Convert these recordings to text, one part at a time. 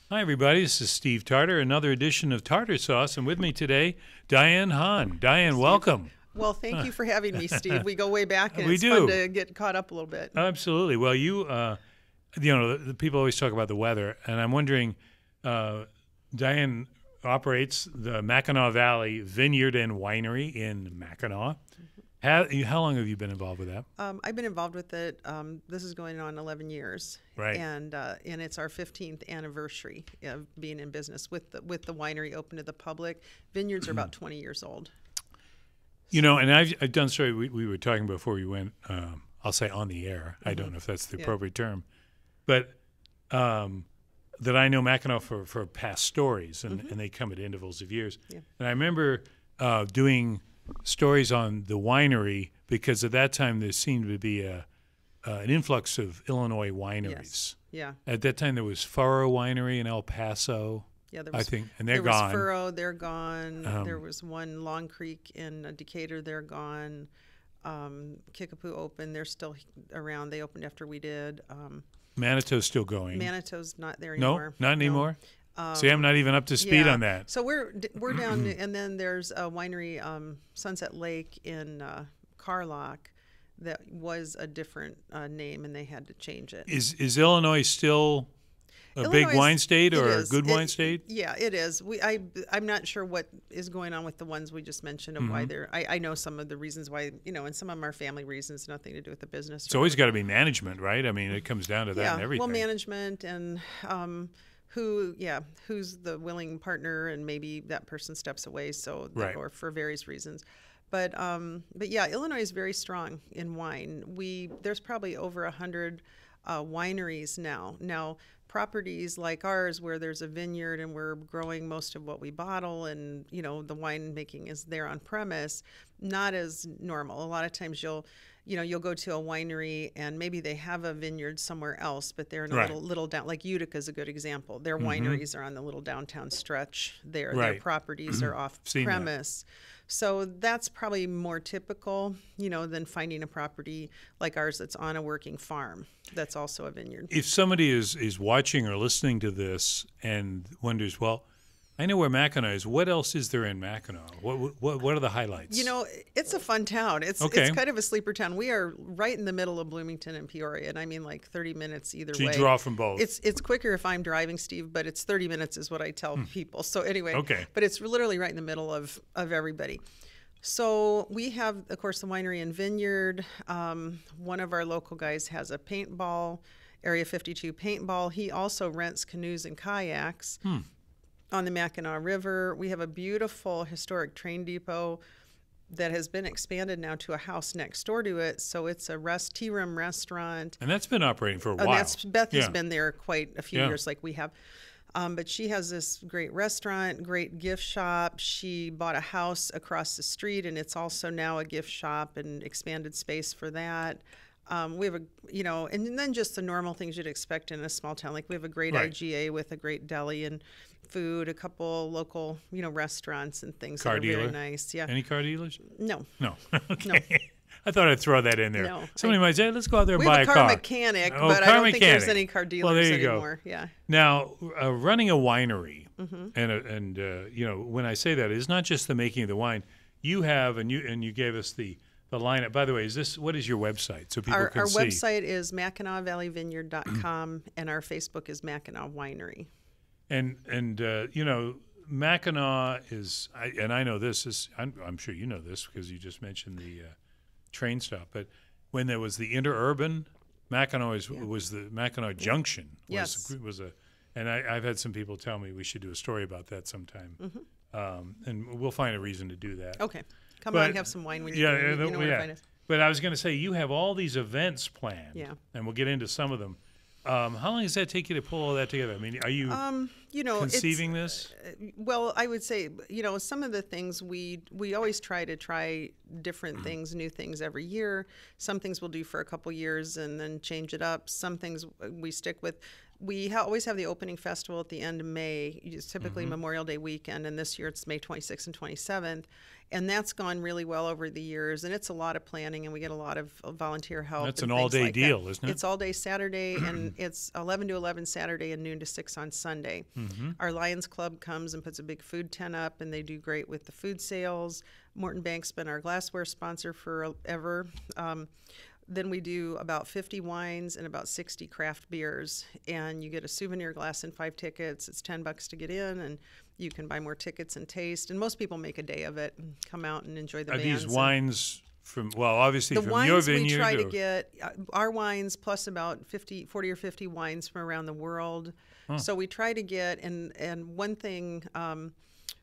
Hi, everybody. This is Steve Tarter, another edition of Tarter Sauce. And with me today, Diane Hahn. Diane, Steve, welcome. Well, thank you for having me, Steve. We go way back, and We it's do. fun to get caught up a little bit. Absolutely. Well, the people always talk about the weather, and I'm wondering, Diane operates the Mackinaw Valley Vineyard and Winery in Mackinac. How long have you been involved with that? I've been involved with it. This is going on 11 years, Right. And it's our 15th anniversary of being in business with the winery open to the public. Vineyards are about 20 years old. You know, and I've done story. We were talking before we went. I'll say on the air. I don't know if that's the appropriate term, but that I know Mackinac for past stories, and they come at intervals of years. Yeah. And I remember doing stories on the winery because at that time there seemed to be an influx of Illinois wineries. Yes. Yeah. At that time there was Furrow Winery in El Paso. Yeah, there was, I think, and they're there gone. was Furrow, they're gone. There was one Long Creek in Decatur, they're gone. Kickapoo opened, they're still around. They opened after we did. Manitou's still going. Manitou's not there anymore. No, not anymore. See, I'm not even up to speed on that. So we're down, and then there's a winery, Sunset Lake in Carlock, that was a different name, and they had to change it. Is Illinois still a big wine state or a good wine state? Yeah, it is. I'm not sure what is going on with the ones we just mentioned of why they're. I know some of the reasons why, and some of them are family reasons, nothing to do with the business. It's always got to be management, right? I mean, it comes down to that and everything. Well, management and who's the willing partner, and maybe that person steps away, or for various reasons. But yeah, Illinois is very strong in wine. There's probably over 100 wineries now. Now, properties like ours where there's a vineyard and we're growing most of what we bottle, and the wine making is there on premise, not as normal. A lot of times you'll go to a winery and maybe they have a vineyard somewhere else, but they're in a little down, like Utica is a good example. Their wineries are on the little downtown stretch there. Their properties are off premise. So that's probably more typical, than finding a property like ours that's on a working farm that's also a vineyard. If somebody is watching or listening to this and wonders, well, I know where Mackinac is. What else is there in Mackinac? What are the highlights? It's a fun town. It's kind of a sleeper town. We are right in the middle of Bloomington and Peoria, and I mean like 30 minutes either way. So you draw from both. It's quicker if I'm driving, Steve, but it's 30 minutes is what I tell people. So anyway, but it's literally right in the middle of everybody. So we have, of course, the winery and vineyard. One of our local guys has a paintball, Area 52 paintball. He also rents canoes and kayaks on the Mackinaw River. We have a beautiful historic train depot that has been expanded now to a house next door to it. So it's a tea room restaurant. And that's been operating for a while. Beth has been there quite a few years like we have. But she has this great restaurant, great gift shop. She bought a house across the street, and it's also now a gift shop and expanded space for that. We have and then just the normal things you'd expect in a small town. Like we have a great IGA with a great deli and food, a couple local, restaurants and things that are very nice. Yeah. Any car dealers? No. Okay. No. I thought I'd throw that in there. No. Somebody might say, let's go out there and buy a car. We have a car mechanic, but I don't think there's any car dealers anymore. Yeah. Now, running a winery, and when I say that, it's not just the making of the wine. You have, and you gave us the lineup. By the way, what is your website so people can see? Our website is MackinawValleyVineyard.com, and our Facebook is Mackinaw Winery. And Mackinac is, and I know this is, I'm sure you know this because you just mentioned the train stop. But when there was the interurban, Mackinac was the Mackinac Junction. Was a, and I've had some people tell me we should do a story about that sometime, and we'll find a reason to do that. Okay, come on, have some wine when you know where to find us. But I was going to say you have all these events planned, and we'll get into some of them. How long does that take you to pull all that together? I mean, are you conceiving this? Well, I would say, some of the things we always try different things, new things every year. Some things we'll do for a couple years and then change it up. Some things we stick with. We always have the opening festival at the end of May. It's typically Memorial Day weekend, and this year it's May 26th and 27th. And that's gone really well over the years, and it's a lot of planning, and we get a lot of volunteer help. That's an all-day deal, isn't it? It's all day Saturday, and it's 11 to 11 Saturday and noon to 6 on Sunday. Our Lions Club comes and puts a big food tent up, and they do great with the food sales. Morton Bank's been our glassware sponsor forever. Then we do about 50 wines and about 60 craft beers, and you get a souvenir glass and 5 tickets. It's $10 to get in, and you can buy more tickets and taste. And most people make a day of it and come out and enjoy the bands. Are these wines from, well, obviously the from wines your vineyard? We try to get our wines plus about 40 or 50 wines from around the world. So we try to get, and one thing,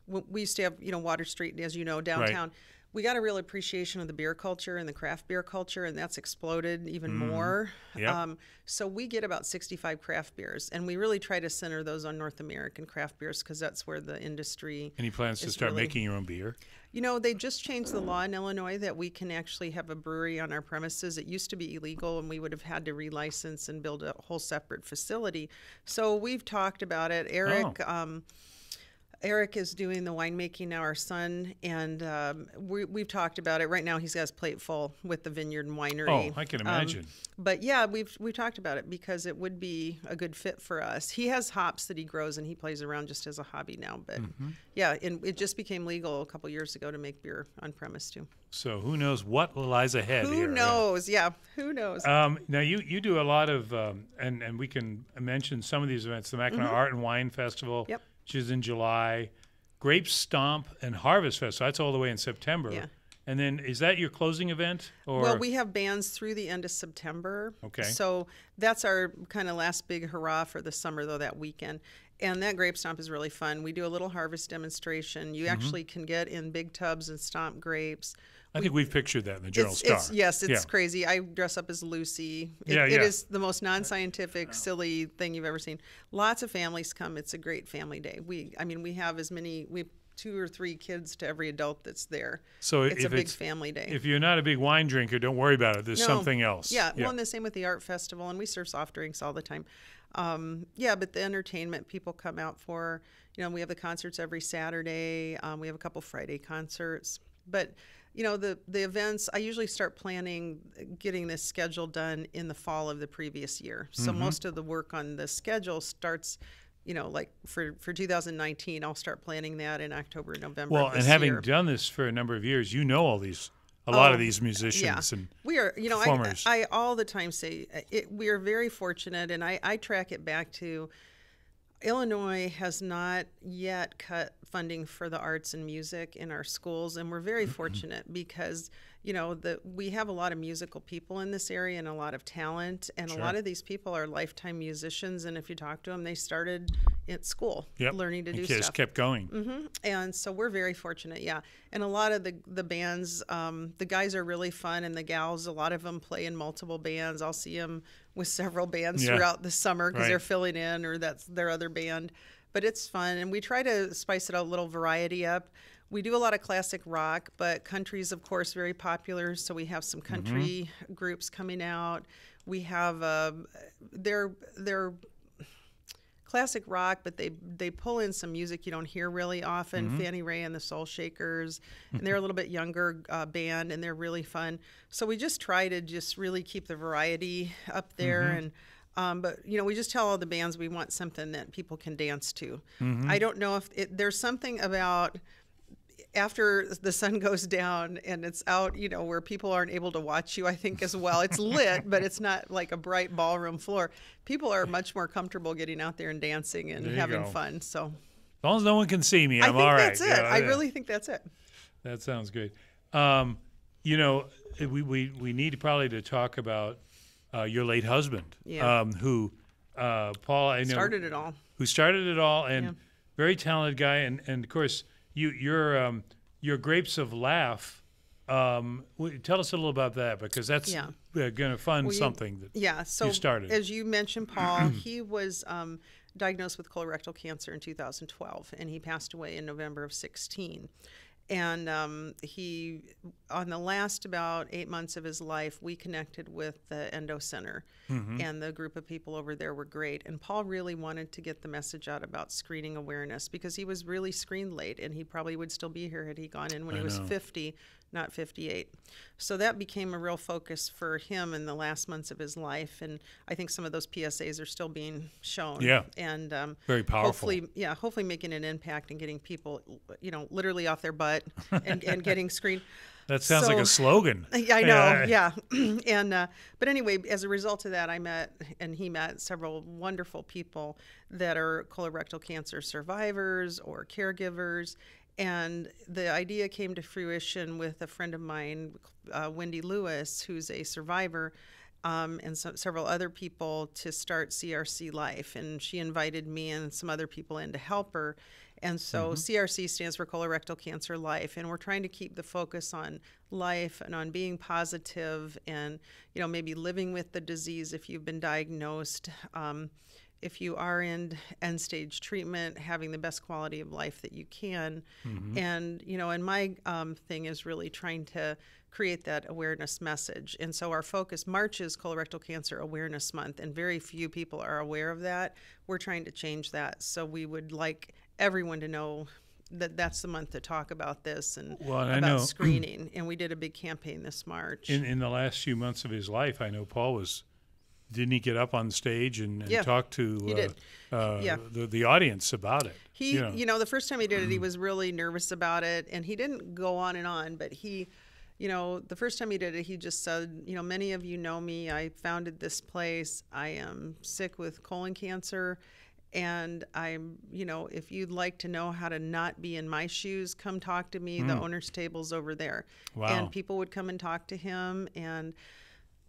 we used to have, Water Street, as you know, downtown. Right. We got a real appreciation of the beer culture and the craft beer culture, and that's exploded even more. Yep. So we get about 65 craft beers, and we really try to center those on North American craft beers because that's where the industry Any plans to start making your own beer? They just changed the law in Illinois that we can actually have a brewery on our premises. It used to be illegal, and we would have had to relicense and build a whole separate facility. So we've talked about it. Eric is doing the winemaking now, our son, and we've talked about it. Right now, he's got his plate full with the vineyard and winery. Oh, I can imagine. But yeah, we've talked about it because it would be a good fit for us. He has hops that he grows, and he plays around just as a hobby now. But yeah, and it just became legal a couple years ago to make beer on premise too. So who knows what lies ahead here? Who knows? Yeah, who knows? Now you do a lot of, and we can mention some of these events. The Mackinaw Art and Wine Festival. Yep. Which is in July, Grape Stomp and Harvest Fest. So that's all the way in September. Yeah. And then is that your closing event? Or? Well, we have bands through the end of September. Okay. So that's our kind of last big hurrah for the summer, though, that weekend. And that Grape Stomp is really fun. We do a little harvest demonstration. You actually can get in big tubs and stomp grapes. I think we've pictured that in the Journal Star. It's crazy. I dress up as Lucy. It is the most non-scientific, silly thing you've ever seen. Lots of families come. It's a great family day. We have 2 or 3 kids to every adult that's there. So it's a big family day. If you're not a big wine drinker, don't worry about it. There's something else. Yeah, well, and the same with the art festival, and we serve soft drinks all the time. But the entertainment people come out for, we have the concerts every Saturday. We have a couple Friday concerts. But the events, I usually start planning getting this schedule done in the fall of the previous year. So most of the work on the schedule starts, like for 2019, I'll start planning that in October, November. Well, and having done this for a number of years, all a lot of these musicians and we are, performers. I all the time say we are very fortunate, and I track it back to Illinois has not yet cut funding for the arts and music in our schools, and we're very fortunate because we have a lot of musical people in this area and a lot of talent, and a lot of these people are lifetime musicians, and if you talk to them, they started at school learning to do stuff. Just kept going. And so we're very fortunate, and a lot of the bands, the guys are really fun, and the gals, a lot of them play in multiple bands. I'll see them with several bands throughout the summer because they're filling in, or that's their other band. But it's fun, and we try to spice it out, a little variety up. We do a lot of classic rock, but country is, of course, very popular, so we have some country groups coming out. We have they're classic rock, but they pull in some music you don't hear really often. Fannie Ray and the Soul Shakers, and they're a little bit younger band, and they're really fun. So we just try to just really keep the variety up there, and but we just tell all the bands we want something that people can dance to. I don't know if there's something about after the sun goes down and it's out, where people aren't able to watch you, I think, as well. It's lit, but it's not like a bright ballroom floor. People are much more comfortable getting out there and dancing and having fun. So, as long as no one can see me, I'm all right. I think that's it. I really think that's it. That sounds good. We need probably to talk about your late husband, who Paul, I know, started it all. Who started it all, and very talented guy, and of course. Your Grapes of Laugh, tell us a little about that, because that's going to fund something that you started. As you mentioned, Paul, he was diagnosed with colorectal cancer in 2012, and he passed away in November of 2016. And he, on the last about 8 months of his life, we connected with the Endo Center, and the group of people over there were great. And Paul really wanted to get the message out about screening awareness, because he was really screened late, and he probably would still be here had he gone in when he was 50, not 58. So that became a real focus for him in the last months of his life. And I think some of those PSAs are still being shown. Yeah. And very powerful. Hopefully making an impact and getting people, literally off their butt and getting screened. That sounds like a slogan. I know, yeah. And but anyway, as a result of that, he met several wonderful people that are colorectal cancer survivors or caregivers. And the idea came to fruition with a friend of mine, Wendy Lewis, who's a survivor, and several other people to start CRC Life. And she invited me and some other people in to help her. And so CRC stands for Colorectal Cancer Life. And we're trying to keep the focus on life and on being positive and, maybe living with the disease if you've been diagnosed. If you are in end-stage treatment, having the best quality of life that you can. And, and my thing is really trying to create that awareness message. And so our focus, March is Colorectal Cancer Awareness Month, and very few people are aware of that. We're trying to change that. So we would like everyone to know that that's the month to talk about this and about screening. And we did a big campaign this March. In the last few months of his life, I know Paul didn't he get up on stage and talk to the audience about it? He, the first time he did it, he was really nervous about it, and he didn't go on and on, but he, the first time he did it, he just said, many of you know me. I founded this place. I am sick with colon cancer, and I'm, if you'd like to know how to not be in my shoes, come talk to me. The owner's table's over there. Wow. And people would come and talk to him, and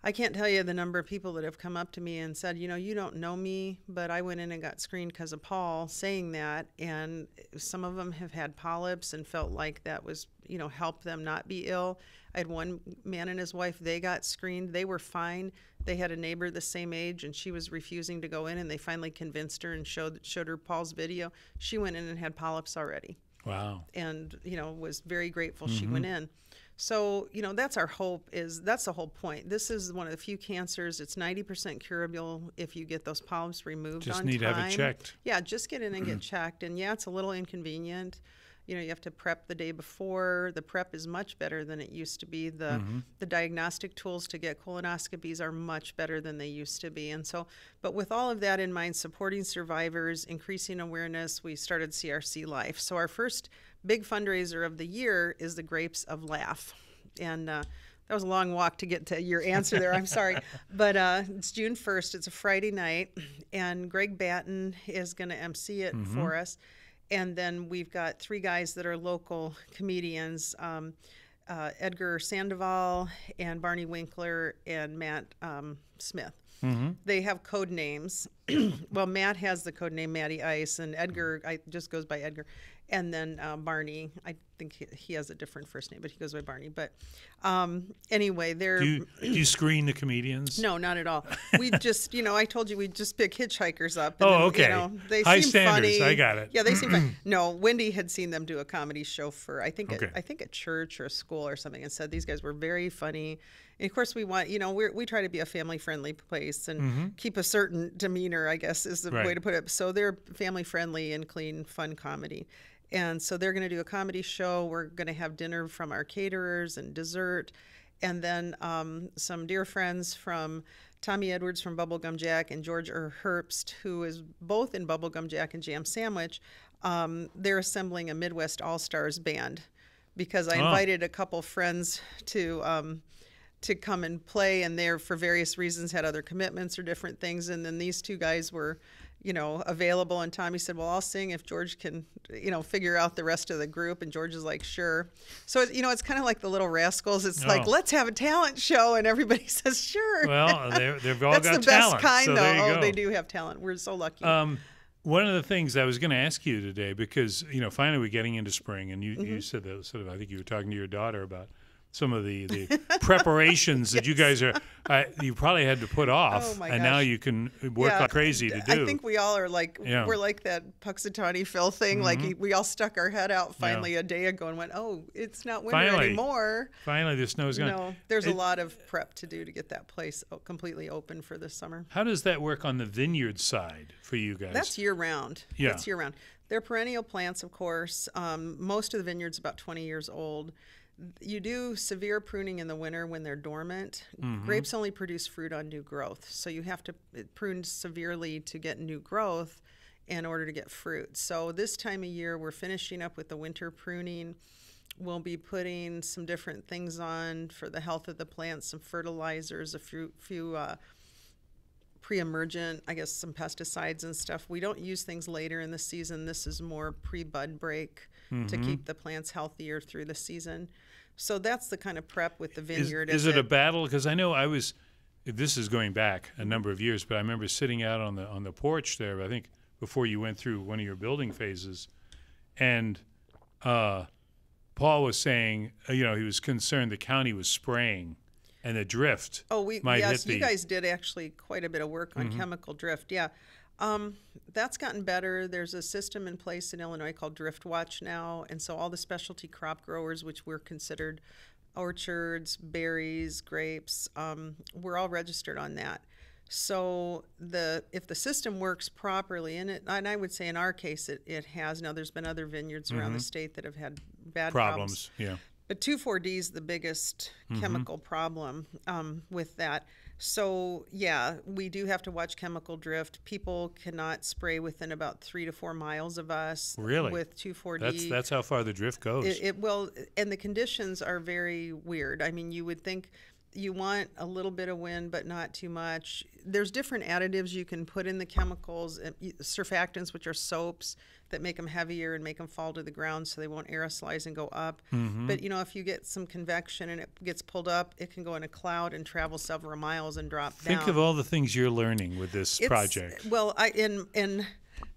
I can't tell you the number of people that have come up to me and said, you don't know me, but I went in and got screened because of Paul saying that. And some of them have had polyps and felt like that was, helped them not be ill. I had one man and his wife, they got screened. They were fine. They had a neighbor the same age, and she was refusing to go in, and they finally convinced her and showed her Paul's video. She went in and had polyps already. Wow. And, was very grateful she went in. So, that's our hope. That's the whole point. This is one of the few cancers. It's 90% curable if you get those polyps removed on time. Just need to have it checked. Yeah, just get in and get checked. And yeah, it's a little inconvenient. You have to prep the day before. The prep is much better than it used to be. The diagnostic tools to get colonoscopies are much better than they used to be. And so, but with all of that in mind, supporting survivors, increasing awareness, we started CRC Life. So our first big fundraiser of the year is the Grapes of Laugh. And that was a long walk to get to your answer there. I'm sorry. But it's June 1st. It's a Friday night. And Greg Batten is going to MC it for us. And then we've got 3 guys that are local comedians, Edgar Sandoval and Barney Winkler and Matt Smith. They have code names. Well, Matt has the code name Matty Ice, and Edgar just goes by Edgar. And then Barney, I think he has a different first name, but he goes by Barney. But anyway, they're... Do you screen the comedians? No, not at all. We just, I told you we'd just pick hitchhikers up. And okay. They High seem standards, funny. I got it. Yeah, they seem funny. No, Wendy had seen them do a comedy show for, I think a church or a school or something, and said these guys were very funny. And of course, we want, we try to be a family-friendly place and keep a certain demeanor, I guess, is the way to put it. So they're family-friendly and clean, fun comedy. And so they're going to do a comedy show. We're going to have dinner from our caterers and dessert. And then some dear friends from Tommy Edwards from Bubblegum Jack and George Herbst, who is both in Bubblegum Jack and Jam Sandwich. They're assembling a Midwest All-Stars band because I invited a couple friends to come and play, and they're, for various reasons, had other commitments or different things. And then these 2 guys were, available. And Tommy said, well, I'll sing if George can, figure out the rest of the group. And George is like, sure. So, it's kind of like the Little Rascals. It's like, let's have a talent show. And everybody says, sure. Well, they've all got talent. That's the best kind, so though. They do have talent. We're so lucky. One of the things I was going to ask you today, because, finally we're getting into spring, and you said that sort of, I think you were talking to your daughter about some of the preparations that you guys are you probably had to put off, and now you can work like crazy to do. I think we all are like we're like that Puxatawny Phil thing. Like we all stuck our head out finally a day ago and went, oh, it's not winter anymore. Finally, the snow's gone. No, there's a lot of prep to do to get that place completely open for this summer. How does that work on the vineyard side for you guys? That's year round. Yeah, that's year round. They're perennial plants, of course. Most of the vineyard's about 20 years old. You do severe pruning in the winter when they're dormant. Grapes only produce fruit on new growth, so you have to prune severely to get new growth in order to get fruit. So this time of year, we're finishing up with the winter pruning. We'll be putting some different things on for the health of the plants, some fertilizers, a few pre-emergent, I guess some pesticides and stuff. We don't use things later in the season. This is more pre-bud break to keep the plants healthier through the season. So that's the kind of prep with the vineyard. Is it a battle? Because I know this is going back a number of years, but I remember sitting out on the porch there, I think before you went through one of your building phases, and Paul was saying, he was concerned the county was spraying and the drift might hit you guys did actually quite a bit of work on chemical drift. Yeah. That's gotten better. There's a system in place in Illinois called Drift Watch now, and so all the specialty crop growers, which were considered orchards, berries, grapes, we're all registered on that. So if the system works properly, and I would say in our case it has. Now there's been other vineyards around the state that have had bad problems. Yeah. But 2,4-D is the biggest chemical problem with that. So, yeah, we do have to watch chemical drift. People cannot spray within about 3 to 4 miles of us. Really? With 2,4-D. That's how far the drift goes. It will, and the conditions are very weird. I mean, you would think you want a little bit of wind, but not too much. There's different additives you can put in the chemicals, surfactants, which are soaps that make them heavier and make them fall to the ground so they won't aerosolize and go up. But, if you get some convection and it gets pulled up, it can go in a cloud and travel several miles and drop down. Think of all the things you're learning with this project. Well,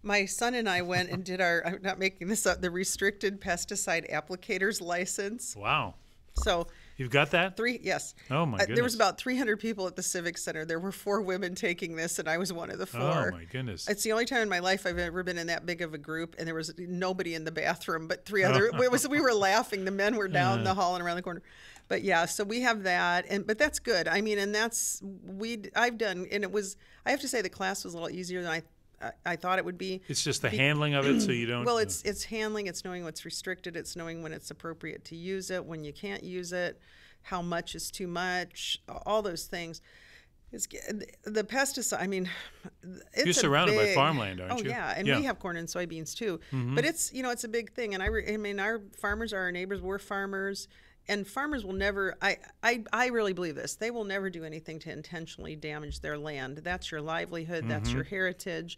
my son and I went and did I'm not making this up, the restricted pesticide applicators license. Wow. So you've got that? Yes. Oh, my goodness. There was about 300 people at the Civic Center. There were 4 women taking this, and I was one of the 4. Oh, my goodness. It's the only time in my life I've ever been in that big of a group, and there was nobody in the bathroom but 3 other. We were laughing. The men were down the hall and around the corner. But, yeah, so we have that. But that's good. I mean, and I've done, and it was, I have to say the class was a little easier than I thought it would be. It's just the handling of it, so you don't. Well, it's handling. It's knowing what's restricted. It's knowing when it's appropriate to use it, when you can't use it, how much is too much, all those things. The pesticide. I mean, you're surrounded by farmland, aren't you? Oh yeah, and we have corn and soybeans too. But it's it's a big thing. And I mean, our farmers are our neighbors. We're farmers. And farmers will never, I really believe this, they will never do anything to intentionally damage their land. That's your livelihood, that's your heritage.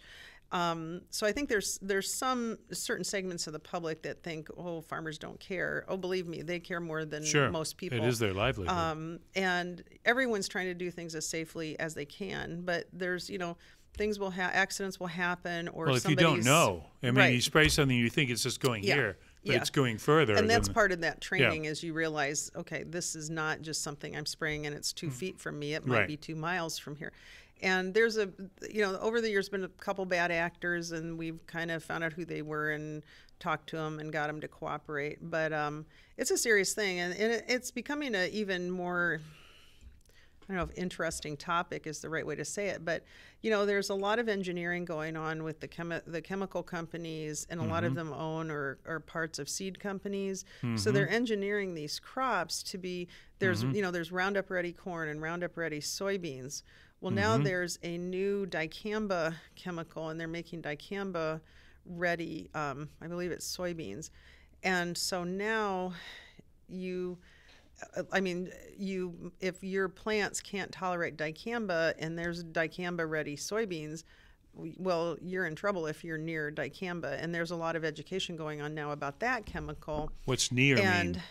So I think there's some certain segments of the public that think, oh, farmers don't care. Oh, believe me, they care more than most people. It is their livelihood. And everyone's trying to do things as safely as they can, but there's, things will accidents will happen, or if you don't know, I mean, you spray something, you think it's just going here. But it's going further. And that's part of that training is you realize, okay, this is not just something I'm spraying and it's 2 feet from me. It might be 2 miles from here. And there's over the years been a couple bad actors, and we've kind of found out who they were and talked to them and got them to cooperate. But it's a serious thing, and it's becoming an even more, I don't know if interesting topic is the right way to say it, but there's a lot of engineering going on with the chemical companies, and a lot of them own or are parts of seed companies. So they're engineering these crops to be there's Roundup Ready corn and Roundup Ready soybeans. Well, now there's a new dicamba chemical, and they're making dicamba ready. I believe it's soybeans, and so now if your plants can't tolerate dicamba and there's dicamba-ready soybeans, well, you're in trouble if you're near dicamba. And there's a lot of education going on now about that chemical. What's near mean?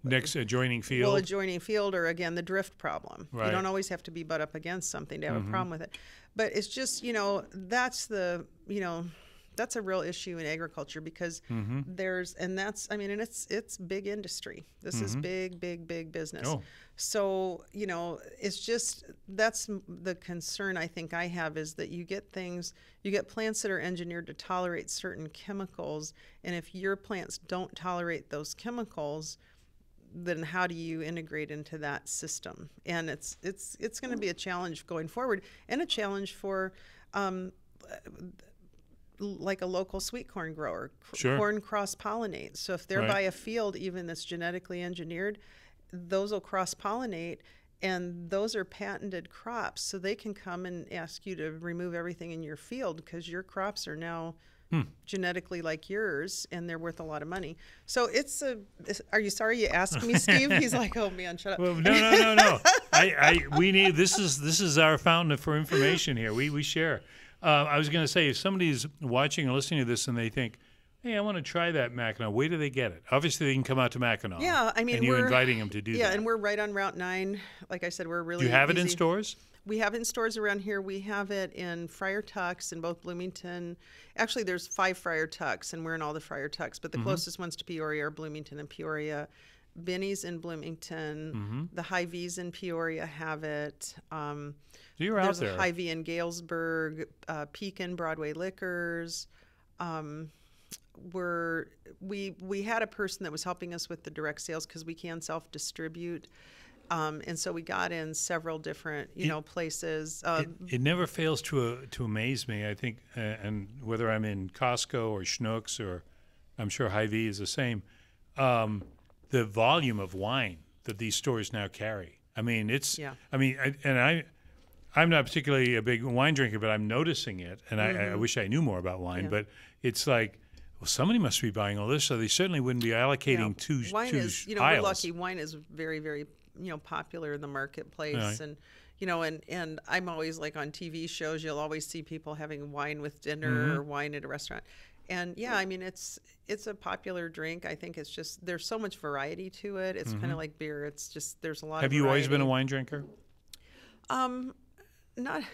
Next adjoining field? Well, adjoining field, or again, the drift problem. Right. You don't always have to be butt up against something to have a problem with it. But it's just, that's the that's a real issue in agriculture because there's, and that's, I mean, and it's big industry. This is big business. Oh. So, you know, it's just, that's the concern I think I have, is that you get plants that are engineered to tolerate certain chemicals. And if your plants don't tolerate those chemicals, then how do you integrate into that system? And it's going to be a challenge going forward, and a challenge for like a local sweet corn grower. Sure. Corn cross-pollinates. So if they're by a field even that's genetically engineered, those will cross-pollinate, and those are patented crops. So they can come and ask you to remove everything in your field because your crops are now genetically like yours, and they're worth a lot of money. So are you sorry you asked me, Steve? He's like, oh man, shut up. Well, no. We need, this is our fountain for information here. We share. I was going to say, if somebody's watching or listening to this and they think, hey, I want to try that Mackinaw, where do they get it? Obviously, they can come out to Mackinaw. Yeah, I mean, and you're inviting them to do that. Yeah, and we're right on Route 9. Like I said, we're really Do you have easy. it in stores? We have it in stores around here. We have it in Friar Tuck's in both Bloomington. Actually, there's 5 Friar Tuck's, and we're in all the Friar Tuck's. But the closest ones to Peoria are Bloomington and Peoria. Benny's in Bloomington. The Hy-Vees in Peoria have it. So you're out there. There's a Hy-Vee in Galesburg, Pekin, Broadway Liquors. We had a person that was helping us with the direct sales because we can self-distribute. And so we got in several different, places. It never fails to amaze me, I think, and whether I'm in Costco or Schnucks, or I'm sure Hy-Vee is the same, the volume of wine that these stores now carry. I mean, I'm not particularly a big wine drinker, but I'm noticing it, and I wish I knew more about wine, but it's like, well, somebody must be buying all this, so they certainly wouldn't be allocating two wine is, aisles. We're lucky. Wine is very, very, popular in the marketplace, and and I'm always like on TV shows, you'll always see people having wine with dinner or wine at a restaurant, and I mean it's a popular drink. I think it's just there's so much variety to it. It's kind of like beer. It's just there's a lot. Have of you always variety. been a wine drinker? Not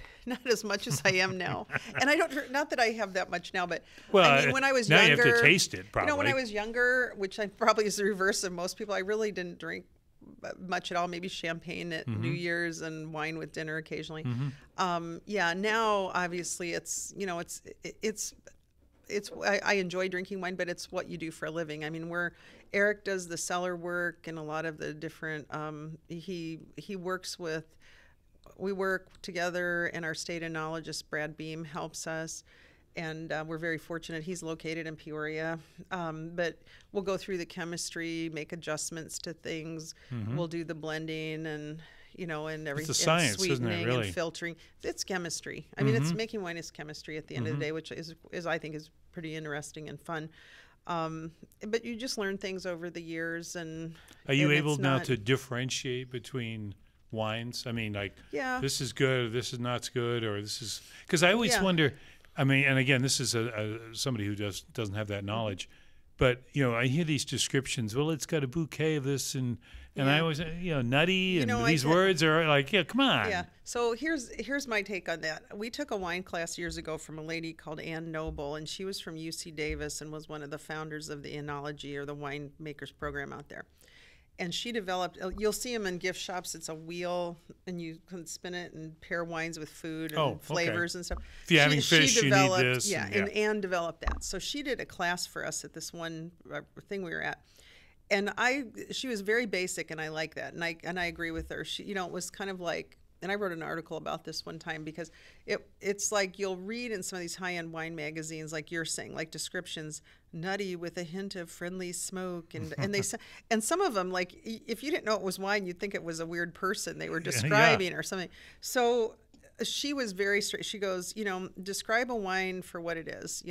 as much as I am now, and I don't. Not that I have that much now, but well, I mean, when I was now younger, you have to taste it. Probably. When I was younger, which I probably is the reverse of most people, I really didn't drink much at all. Maybe champagne at New Year's and wine with dinner occasionally. Now obviously it's I enjoy drinking wine, but it's what you do for a living. I mean, Eric does the cellar work and a lot of the different. He works with. We work together, and our state enologist, Brad Beam, helps us. And we're very fortunate. He's located in Peoria. But we'll go through the chemistry, make adjustments to things. We'll do the blending and, and everything. It's a science, and sweetening, isn't it, really? and filtering. It's chemistry. I mean, it's making wine is chemistry at the end of the day, which is I think is pretty interesting and fun. But you just learn things over the years. And are you able now to differentiate between wines? I mean, like, this is good, this is not good, or this is, because I always wonder. I mean, and again, this is somebody who doesn't have that knowledge, but I hear these descriptions. Well, it's got a bouquet of this, and I always nutty, and these words are like, come on. Yeah. So here's my take on that. We took a wine class years ago from a lady called Ann Noble, and she was from UC Davis and was one of the founders of the enology or the winemakers program out there. And she developed, you'll see them in gift shops. It's a wheel, and you can spin it and pair wines with food and flavors and stuff. If you're having fish, you need this. And Anne developed that. So she did a class for us at this one thing we were at. And she was very basic, and I like that. And I agree with her. She, it was kind of like, and I wrote an article about this one time because it's like you'll read in some of these high-end wine magazines, like you're saying, like descriptions, nutty with a hint of friendly smoke, and and some of them, like if you didn't know it was wine, you'd think it was a weird person they were describing or something. So she was very straight. She goes, describe a wine for what it is.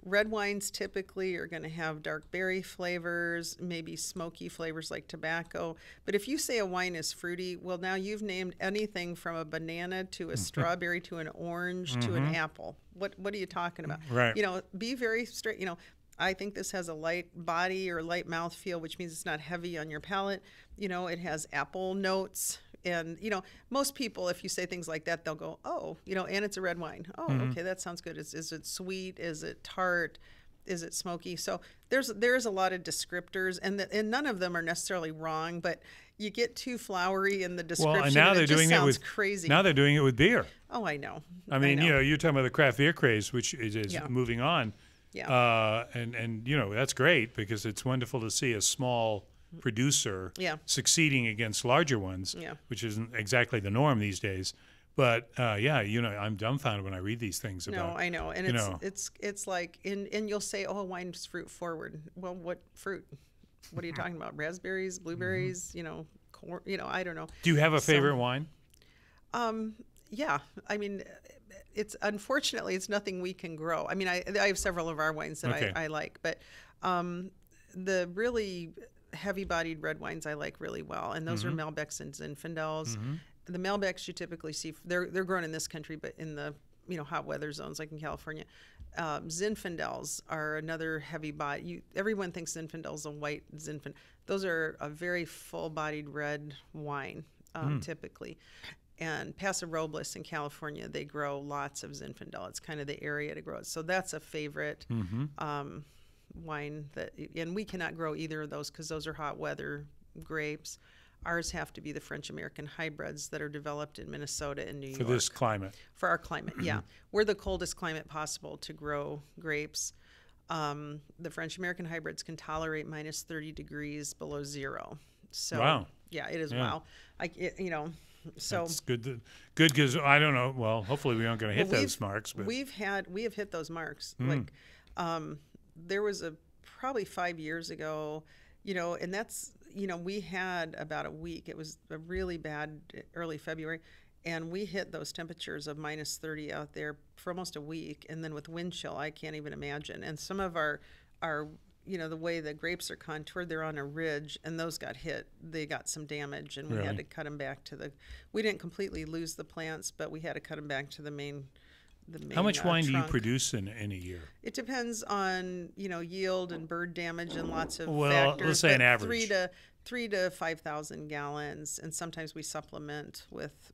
Red wines typically are going to have dark berry flavors, maybe smoky flavors like tobacco. But if you say a wine is fruity, well, now you've named anything from a banana to a strawberry to an orange to an apple. What are you talking about? Right. Be very straight. I think this has a light body or light mouthfeel, which means it's not heavy on your palate. It has apple notes, And, you know, most people, if you say things like that, they'll go, oh, you know, and it's a red wine. Oh, okay, that sounds good. Is it sweet? Is it tart? Is it smoky? So there's a lot of descriptors, and none of them are necessarily wrong, but you get too flowery in the description. Well, and now they're doing it with crazy. Now they're doing it with beer. Oh, I know. I mean, you know, you're talking about the craft beer craze, which is moving on. Yeah. And you know, that's great because it's wonderful to see a small producer succeeding against larger ones, which isn't exactly the norm these days. But you know, I'm dumbfounded when I read these things about. No, I know, and it's like, and you'll say, oh, wine's fruit forward. Well, what fruit? What are you talking about? Raspberries, blueberries? You know, corn? You know, I don't know. Do you have a favorite wine? Yeah, I mean, unfortunately it's nothing we can grow. I mean, I have several of our wines that I like, but the really heavy-bodied red wines I like really well, and those are Malbecs and Zinfandels. The Malbecs you typically see, they're grown in this country, but in the, you know, hot weather zones like in California. Zinfandels are another heavy body. Everyone thinks Zinfandel's a white Zinfandel. Those are a very full-bodied red wine, typically. And Paso Robles in California, they grow lots of Zinfandel. It's kind of the area to grow it. So that's a favorite wine and we cannot grow either of those because those are hot weather grapes. Ours have to be the French American hybrids that are developed in Minnesota and New York. For this climate. For our climate, yeah. We're the coldest climate possible to grow grapes. The French American hybrids can tolerate minus 30 degrees below zero. So, wow. Yeah, it is wow. You know, so it's good because I don't know. Well, hopefully we aren't going to hit those marks. But we have hit those marks. Like, there was probably 5 years ago, you know, and that's, you know, we had about a week. It was a really bad early February, and we hit those temperatures of minus 30 out there for almost a week. And then with wind chill, I can't even imagine. And some of our you know, the way the grapes are contoured, they're on a ridge, and those got hit. They got some damage, and we had to cut them back to we didn't completely lose the plants, but we had to cut them back to the main How much wine trunk. do you produce in a year? It depends on, you know, yield and bird damage and lots of Well, factors. let's say an average. 3 to 5,000 gallons, and sometimes we supplement with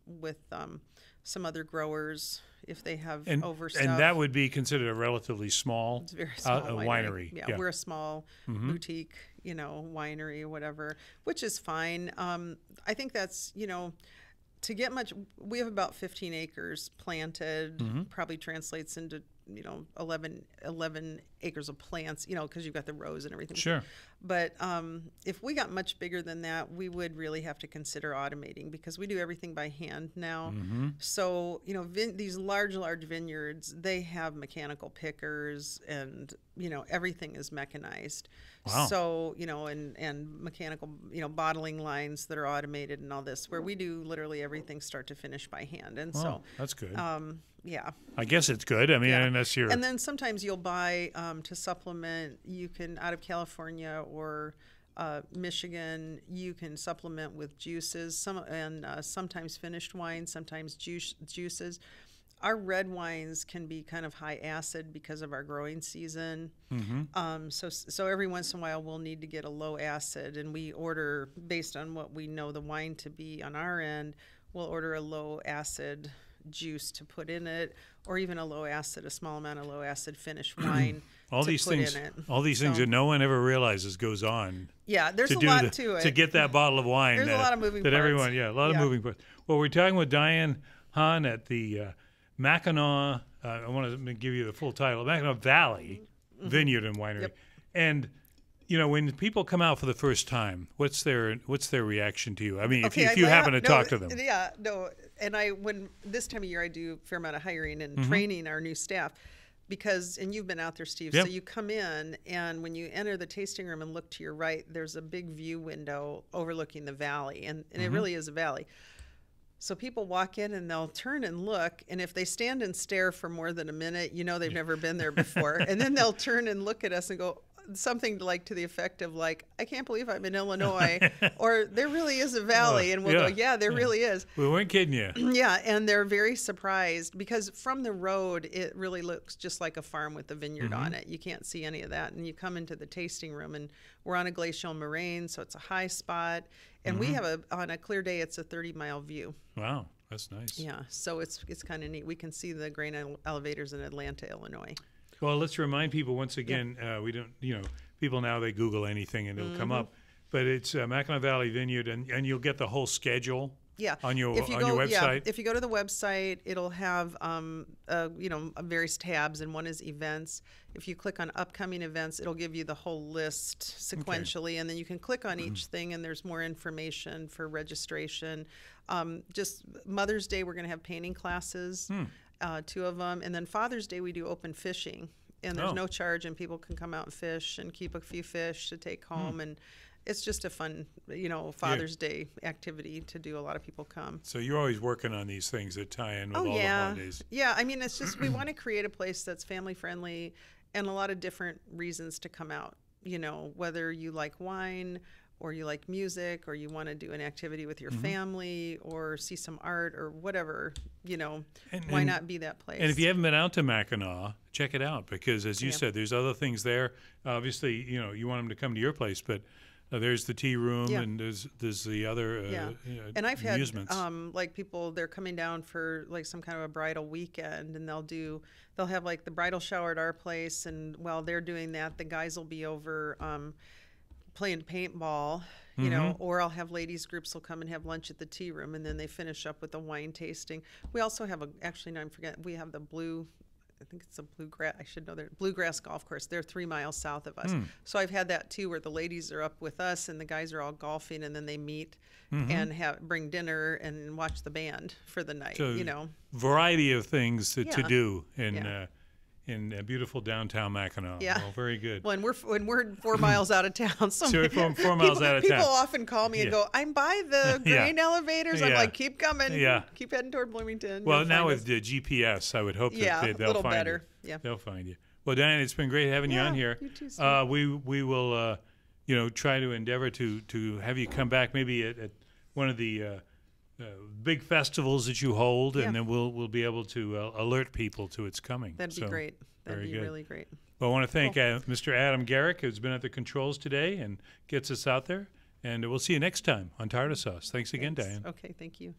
some other growers if they have overstuff. And that would be considered a relatively small, it's a very small winery. Yeah, we're a small boutique, you know, winery or whatever, which is fine. I think that's, you know, to get much, we have about 15 acres planted, probably translates into, you know, 11 acres of plants, you know, because you've got the rows and everything. Sure. But if we got much bigger than that, we would really have to consider automating because we do everything by hand now. So, you know, these large vineyards, they have mechanical pickers and, you know, everything is mechanized. Wow. So, you know, and mechanical, you know, bottling lines that are automated and all this, where we do literally everything start to finish by hand. And so that's good. Yeah. I guess it's good. I mean, unless you're... And then sometimes you'll buy to supplement, you can, out of California or Michigan, you can supplement with juices, sometimes finished wine, sometimes juices. Our red wines can be kind of high acid because of our growing season. So every once in a while we'll need to get a low acid, and we order based on what we know the wine to be on our end. We'll order a low acid juice to put in it, or even a small amount of low acid finished wine. all these things that no one ever realizes goes on. Yeah, there's a lot to it to get that bottle of wine. There's a lot of moving parts. A lot of moving parts. Well, we're talking with Diane Hahn at the Mackinaw. I want to give you the full title: Mackinaw Valley Vineyard and Winery. And you know, when people come out for the first time, what's their reaction to you? I mean, if you happen to talk to them. Yeah, no. And when this time of year, I do a fair amount of hiring and training our new staff, and you've been out there, Steve. Yep. So you come in, and when you enter the tasting room and look to your right, there's a big view window overlooking the valley, and it really is a valley. So people walk in and they'll turn and look, and if they stand and stare for more than a minute, you know they've never been there before. And then they'll turn and look at us and go, something like to the effect of like, I can't believe I'm in Illinois, or there really is a valley, and we'll go, yeah, there really is. We weren't kidding you. Yeah, and they're very surprised because from the road, it really looks just like a farm with a vineyard on it. You can't see any of that, and you come into the tasting room, and we're on a glacial moraine, so it's a high spot, and we have on a clear day, it's a 30-mile view. Wow, that's nice. Yeah, so it's kind of neat. We can see the grain elevators in Atlanta, Illinois. Well, let's remind people once again, we don't, people now, they Google anything and it'll come up, but it's Mackinaw Valley Vineyard, and you'll get the whole schedule on your website. Yeah, if you go to the website, it'll have, various tabs, and one is events. If you click on upcoming events, it'll give you the whole list sequentially, and then you can click on each thing, and there's more information for registration. Just Mother's Day, we're going to have painting classes. 2 of them, and then Father's Day we do open fishing, and there's no charge, and people can come out and fish and keep a few fish to take home, and it's just a fun, Father's Day activity to do. A lot of people come. So you're always working on these things that tie in with all the holidays. Yeah, I mean, it's just we want to create a place that's family friendly, and a lot of different reasons to come out. Whether you like wine, or you like music, or you want to do an activity with your family, or see some art, or whatever, why not be that place? And if you haven't been out to Mackinaw, check it out, because as you said, there's other things there. Obviously, you want them to come to your place, but there's the tea room, and there's the other and I've had amusements. Like people, they're coming down for like some kind of a bridal weekend, and they'll have like the bridal shower at our place, and while they're doing that, the guys will be over playing paintball, or I'll have ladies groups will come and have lunch at the tea room, and then they finish up with a wine tasting. We also have we have the Bluegrass Golf Course. They're 3 miles south of us. So I've had that too, where the ladies are up with us and the guys are all golfing, and then they meet and bring dinner and watch the band for the night. So variety of things to do in beautiful downtown Mackinaw. Yeah. Oh, very good. When we're 4 miles out of town. So 4 miles out of town. People often call me and go, I'm by the grain elevators. I'm like, keep coming. Yeah. Keep heading toward Bloomington. Well, now with the GPS, I would hope that they'll find better. you. Yeah. They'll find you. Well, Diane, it's been great having you on here. You too, Steve. We will, try to endeavor to have you come back maybe at one of the big festivals that you hold, and then we'll be able to alert people to its coming. That'd be great. That'd be really great. Well, I want to thank Mr. Adam Garrick, who's been at the controls today and gets us out there. And we'll see you next time on Tarter Sauce. Thanks again, Diane. Okay, thank you.